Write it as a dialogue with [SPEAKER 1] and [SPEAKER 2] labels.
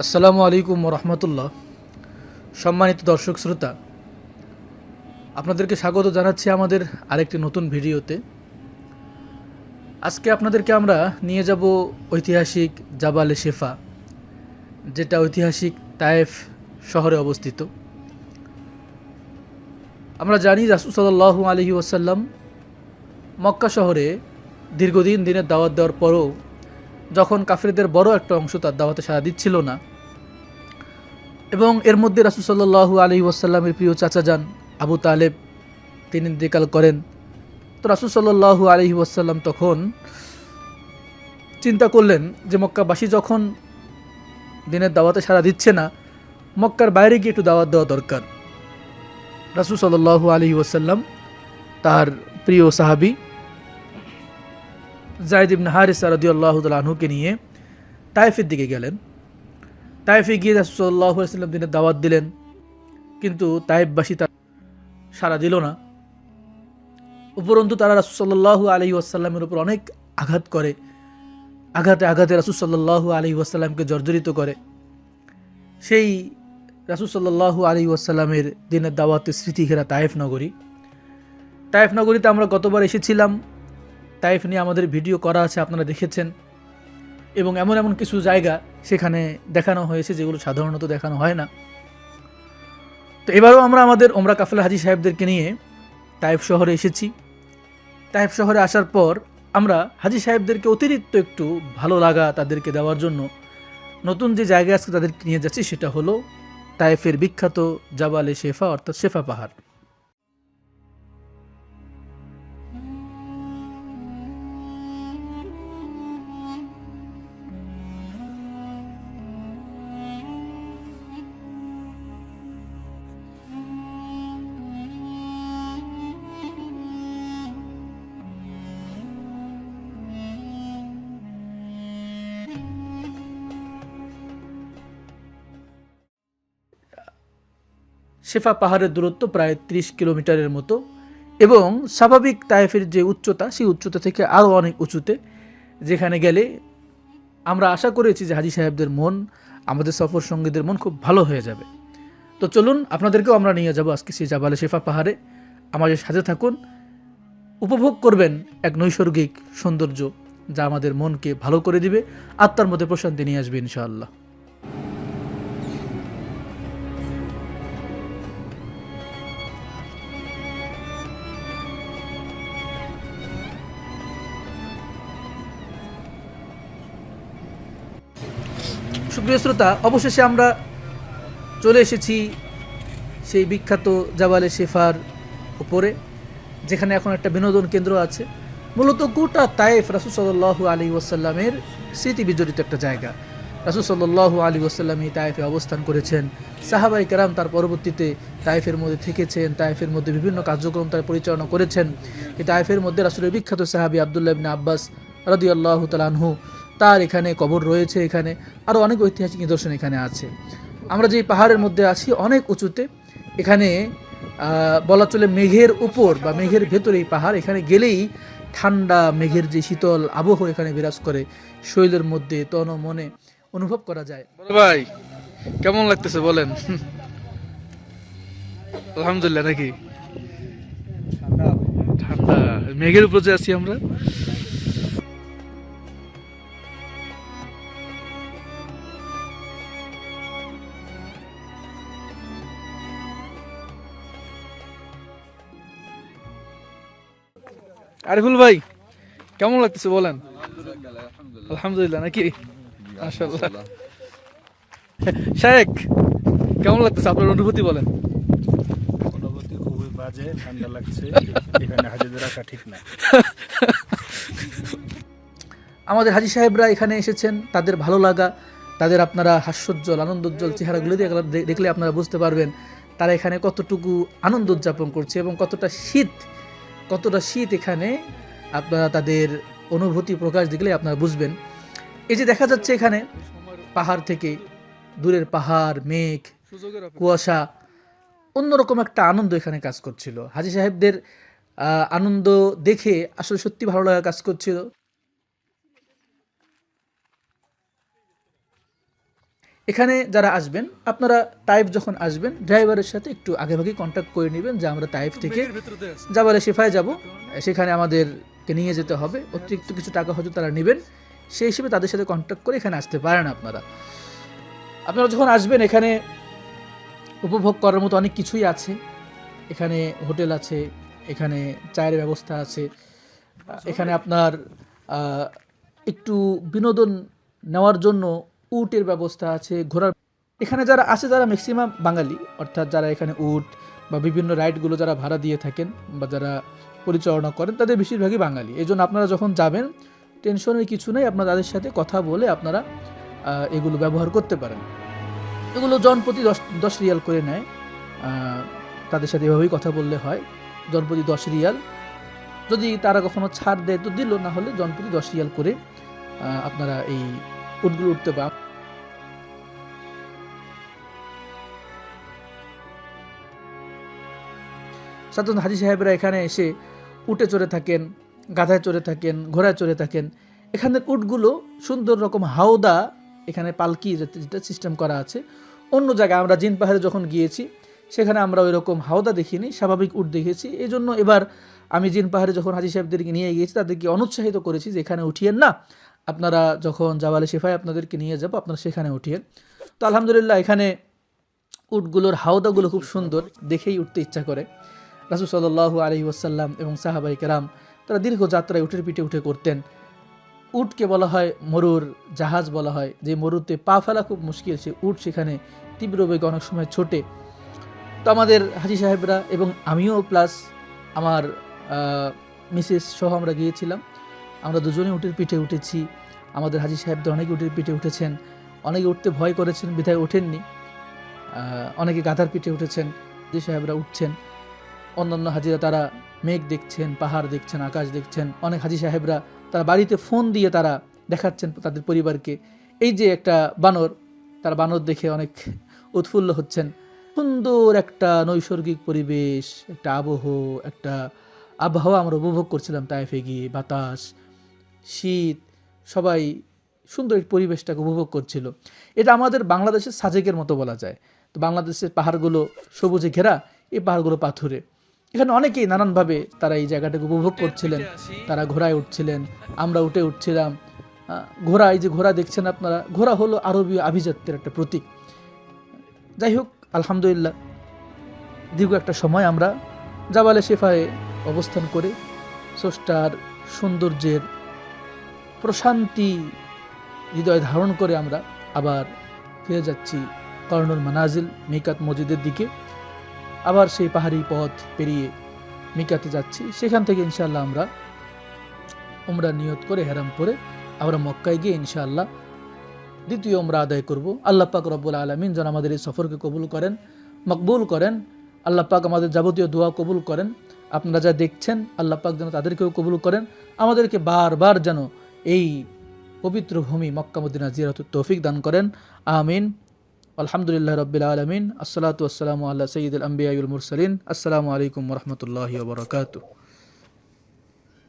[SPEAKER 1] আসসালামু আলাইকুম রহমতুল্লাহ। সম্মানিত দর্শক শ্রোতা, আপনাদেরকে স্বাগত জানাচ্ছি আমাদের আরেকটি নতুন ভিডিওতে। আজকে আপনাদেরকে আমরা নিয়ে যাব ঐতিহাসিক জাবালে শেফা, যেটা ঐতিহাসিক তায়েফ শহরে অবস্থিত। আমরা জানি রাসূল সাল্লাল্লাহু আলাইহি ওয়াসাল্লাম মক্কা শহরে দীর্ঘদিন দিনের দাওয়াত দেওয়ার পরও যখন কাফিরদের বড় একটা অংশ তার দাওয়াতে সাড়া দিচ্ছিল না, এবং এর মধ্যে রাসূল সাল্লাল্লাহু আলাইহি ওয়াসাল্লামের প্রিয় চাচা যান আবু তালেব তিনি ইন্তেকাল করেন। তো রাসূল সাল্লাল্লাহু আলাইহি ওয়াসাল্লাম তখন চিন্তা করলেন যে মক্কাবাসী যখন দিনের দাওয়াতে সাড়া দিচ্ছে না, মক্কার বাইরে গিয়ে একটু দাওয়াত দেওয়া দরকার। রাসূল সাল্লাল্লাহু আলাইহি ওয়াসাল্লাম তার প্রিয় সাহাবী যায়েদ ইবনে হারিসা রাদিয়াল্লাহু তাআলা আনহুকে নিয়ে তায়েফের দিকে গেলেন। তায়েফে গিয়ে রাসূল সাল্লাল্লাহু আলাইহি ওয়াসাল্লাম দিনের দাওয়াত দিলেন, কিন্তু তায়েফবাসী তার সাড়া দিল না। উপরন্তু তারা রাসূল সাল্লাল্লাহু আলাইহি ওয়াসাল্লামের উপর অনেক আঘাত করে, আঘাতে আঘাতে রাসূল সাল্লাল্লাহু আলাইহি ওয়াসাল্লামকে জর্জরিত করে। সেই রাসূল সাল্লাল্লাহু আলাইহি ওয়াসাল্লামের দিনের দাওয়াতের স্মৃতি ঘেরা তায়েফ নগরী। তায়েফ নগরীতে আমরা গতবার এসেছিলাম, তায়েফ নিয়ে আমাদের ভিডিও করা আছে, আপনারা দেখেছেন। এবং এমন এমন কিছু জায়গা সেখানে দেখানো হয়েছে যেগুলো সাধারণত দেখানো হয় না। তো এবারও আমরা আমাদের ওমরা কাফেলা হাজী সাহেবদেরকে নিয়ে তায়েফ শহরে এসেছি। তায়েফ শহরে আসার পর আমরা হাজী সাহেবদেরকে অতিরিক্ত একটু ভালো লাগা তাদেরকে দেওয়ার জন্য নতুন যে জায়গায় আজকে তাদেরকে নিয়ে যাচ্ছি সেটা হলো তায়েফের বিখ্যাত জাবালে শেফা, অর্থাৎ শেফা পাহাড়। শেফা পাহাড়ের দূরত্ব প্রায় 30 কিলোমিটারের মতো, এবং স্বাভাবিক তায়েফের যে উচ্চতা সেই উচ্চতা থেকে আরও অনেক উঁচুতে, যেখানে গেলে আমরা আশা করেছি যে হাজী সাহেবদের মন, আমাদের সফর সঙ্গীদের মন খুব ভালো হয়ে যাবে। তো চলুন আপনাদেরকেও আমরা নিয়ে যাব আজকে সেই জাবালে শেফা পাহাড়ে। আমাদের সাথে থাকুন, উপভোগ করবেন এক নৈসর্গিক সৌন্দর্য যা আমাদের মনকে ভালো করে দিবে, আত্মার মধ্যে প্রশান্তি নিয়ে আসবে ইনশাআল্লাহ। সুপ্রিয় শ্রোতা, অবশেষে আমরা চলে এসেছি সেই বিখ্যাত জাবালে শেফার উপরে, যেখানে এখন একটা বিনোদন কেন্দ্র আছে। মূলত গোটা তায়েফ রাসূল সাল্লাল্লাহু আলাইহি ওয়াসাল্লামের স্মৃতি বিজড়িত একটা জায়গা। রাসূল সাল্লাল্লাহু আলাইহি ওয়াসাল্লাম এই তায়েফে অবস্থান করেছেন, সাহাবায়ে কেরাম তার পরবর্তীতে তায়েফের মধ্যে থেকেছেন, তায়েফের মধ্যে বিভিন্ন কার্যক্রম তারা পরিচালনা করেছেন। এই তায়েফের মধ্যে রাসূলের বিখ্যাত সাহাবী আব্দুল্লাহ ইবনে আব্বাস রাদিয়াল্লাহু তাআলা আনহু, তার এখানে কবর রয়েছে। এখানে আরও অনেক ঐতিহাসিক নিদর্শন এখানে আছে। আমরা যে পাহাড়ের মধ্যে আছি অনেক উঁচুতে, এখানে বলা চলে মেঘের উপর বা মেঘের ভেতরে এই পাহাড়। এখানে গেলেই ঠান্ডা মেঘের যে শীতল আবহ এখানে বিরাজ করে, শরীরের মধ্যে তন মনে অনুভব করা যায়। বড় ভাই, কেমন লাগতেছে বলেন? আলহামদুলিল্লাহ। নাকি ঠান্ডা মেঘের উপর যে আছি আমরা। আরিফুল ভাই, কেমন লাগতেছে বলেন? আলহামদুলিল্লাহ। নাকি মাশাআল্লাহ। শায়েক, কেমন লাগতেছে আপনার অনুভূতি বলেন?
[SPEAKER 2] অনুভূতি খুবই বাজে, ঠান্ডা লাগছে। এখানে হাজিদের রাখা ঠিক না।
[SPEAKER 1] আমাদের হাজী সাহেবরা এখানে এসেছেন, তাদের ভালো লাগা, তাদের আপনারা হাস্যোজ্জ্বল আনন্দোজ্জ্বল চেহারাগুলো দেখলে আপনারা বুঝতে পারবেন তারা এখানে কতটুকু আনন্দ উদযাপন করছে এবং কতটা শীত এখানে আপনারা তাদের অনুভূতি প্রকাশ দেখলে আপনারা বুঝবেন। এই যে দেখা যাচ্ছে এখানে পাহাড় থেকে দূরের পাহাড়, মেঘ, কুয়াশা, অন্যরকম একটা আনন্দ এখানে কাজ করছিল। হাজী সাহেবদের আনন্দ দেখে আসলে সত্যি ভালো লাগা কাজ করছিল। এখানে যারা আসবেন আপনারা তাইফ যখন আসবেন ড্রাইভারের সাথে একটু আগেভাগে কন্ট্যাক্ট করে নেবেন যে আমরা তাইফ থেকে জাবালে শিফায় যাব, সেখানে আমাদেরকে নিয়ে যেতে হবে, অতিরিক্ত কিছু টাকা হয়তো তারা নেবেন, সেই হিসেবে তাদের সাথে কন্ট্যাক্ট করে এখানে আসতে পারেন। আপনারা যখন আসবেন এখানে উপভোগ করার মতো অনেক কিছুই আছে। এখানে হোটেল আছে, এখানে চায়ের ব্যবস্থা আছে, এখানে আপনার একটু বিনোদন নেওয়ার জন্য উটের ব্যবস্থা আছে, ঘোরার। এখানে যারা আছে যারা ম্যাক্সিমাম বাঙালি, অর্থাৎ যারা এখানে উট বা বিভিন্ন রাইডগুলো যারা ভাড়া দিয়ে থাকেন বা যারা পরিচালনা করেন তাদের বেশিরভাগই বাঙালি। এই জন্য আপনারা যখন যাবেন টেনশনের কিছু নেই, আপনারা তাদের সাথে কথা বলে আপনারা এগুলো ব্যবহার করতে পারেন। এগুলো জনপ্রতি 10 রিয়াল করে নেয়, তাদের সাথে এভাবেই কথা বললে হয়। জনপ্রতি 10 রিয়াল, যদি তারা কখনো ছাড় দেয় তো দিল, না হলে জনপ্রতি 10 রিয়াল করে আপনারা এই উটগুলো উঠতে পারেন। সাধারণত হাজি সাহেবরা এখানে এসে উটে চড়ে থাকেন, গাধায় চড়ে থাকেন, ঘোড়ায় চড়ে থাকেন। এখানের উটগুলো সুন্দর রকম হাওদা, এখানে পালকি যেটা সিস্টেম করা আছে। অন্য জায়গায় আমরা জিন পাহাড়ে যখন গিয়েছি সেখানে আমরা ওই রকম হাওদা দেখিনি, স্বাভাবিক উট দেখেছি। এই জন্য এবার আমি জিন পাহাড়ে যখন হাজি সাহেবদেরকে নিয়ে গিয়েছি তাদেরকে অনুৎসাহিত করেছি যে এখানে উঠিয়েন না, আপনারা যখন জাবালে শিফায় আপনাদেরকে নিয়ে যাব আপনারা সেখানে উঠিয়েন। তো আলহামদুলিল্লাহ এখানে উটগুলোর হাওদাগুলো খুব সুন্দর, দেখেই উঠতে ইচ্ছা করে। রাসূল সাল্লাল্লাহু আলাইহি ওয়াসাল্লাম এবং সাহাবায়ে কেরাম তারা দীর্ঘ যাত্রায় উটের পিঠে উঠে করতেন। উটকে বলা হয় মরুর জাহাজ বলা হয়, যে মরুতে পা ফেলা খুব মুশকিল, সে উট সেখানে তীব্র বেগে অনেক সময় ছোটে। তো আমাদের হাজি সাহেবরা এবং আমিও প্লাস আমার মিসেস সহ আমরা গিয়েছিলাম। আমরা দুজনেই উটের পিঠে উঠেছি। আমাদের হাজি সাহেবদের অনেকে উটের পিঠে উঠেছেন, অনেকে উঠতে ভয় করেছেন বিধায় ওঠেননি, অনেকে গাধার পিঠে উঠেছেন। হাজি সাহেবরা উঠছেন, অন্যান্য হাজিরা তারা মেঘ দেখছেন, পাহাড় দেখছেন, আকাশ দেখছেন। অনেক হাজি সাহেবরা তারা বাড়িতে ফোন দিয়ে তারা দেখাচ্ছেন তাদের পরিবারকে এই যে একটা বানর, তারা বানর দেখে অনেক উৎফুল্ল হচ্ছেন। সুন্দর একটা নৈসর্গিক পরিবেশ, একটা একটা আবহাওয়া আমরা উপভোগ করছিলাম তায়েফে গিয়ে। বাতাস, শীত, সবাই সুন্দর এই পরিবেশটাকে উপভোগ করছিল। এটা আমাদের বাংলাদেশের সাজেকের মতো বলা যায়। তো বাংলাদেশের পাহাড়গুলো সবুজে ঘেরা, এই পাহাড়গুলো পাথুরে। এখানে অনেকেই নানানভাবে তারা এই জায়গাটাকে উপভোগ করছিলেন, তারা ঘোড়ায় উঠছিলেন, আমরা উঠে উঠছিলাম। ঘোড়া, এই যে ঘোড়া দেখছেন আপনারা, ঘোড়া হলো আরবীয় আভিজাত্যের একটা প্রতীক। যাই হোক আলহামদুলিল্লাহ দীর্ঘ একটা সময় আমরা জাবালে শিফায়ে অবস্থান করে স্রষ্টার সৌন্দর্যের প্রশান্তি হৃদয় ধারণ করে আমরা আবার ফিরে যাচ্ছি কর্নুল মানাজিল মিকাত মসজিদের দিকে। আবার সেই পাহাড়ি পথ পেরিয়ে মিকাতে যাচ্ছি। সেখান থেকে ইনশাআল্লাহ আমরা উমরা নিয়ত করে হেরাম করে আমরা মক্কায় গিয়ে ইনশাআল্লাহ দ্বিতীয় উমরা আদায় করব। আল্লাহ পাক রব্বুল আলামিন যেন আমাদের এই সফরকে কবুল করেন, মকবুল করেন। আল্লাহ পাক আমাদের যাবতীয় দোয়া কবুল করেন। আপনারা যা দেখছেন আল্লাহ পাক যেন তাদেরকেও কবুল করেন, আমাদেরকে বারবার যেন এই পবিত্র ভূমি মক্কা মদিনা জিয়ারতের তৌফিক দান করেন। আমিন। আলহামদুলিল্লাহ রাব্বিল আলামিন। আসসালাতু ওয়াসসালামু আলা সাইয়্যিদিল আম্বিয়া ওয়াল মুরসালিন। আসসালামু আলাইকুম ওয়া রাহমাতুল্লাহি ওয়া বারাকাতুহু।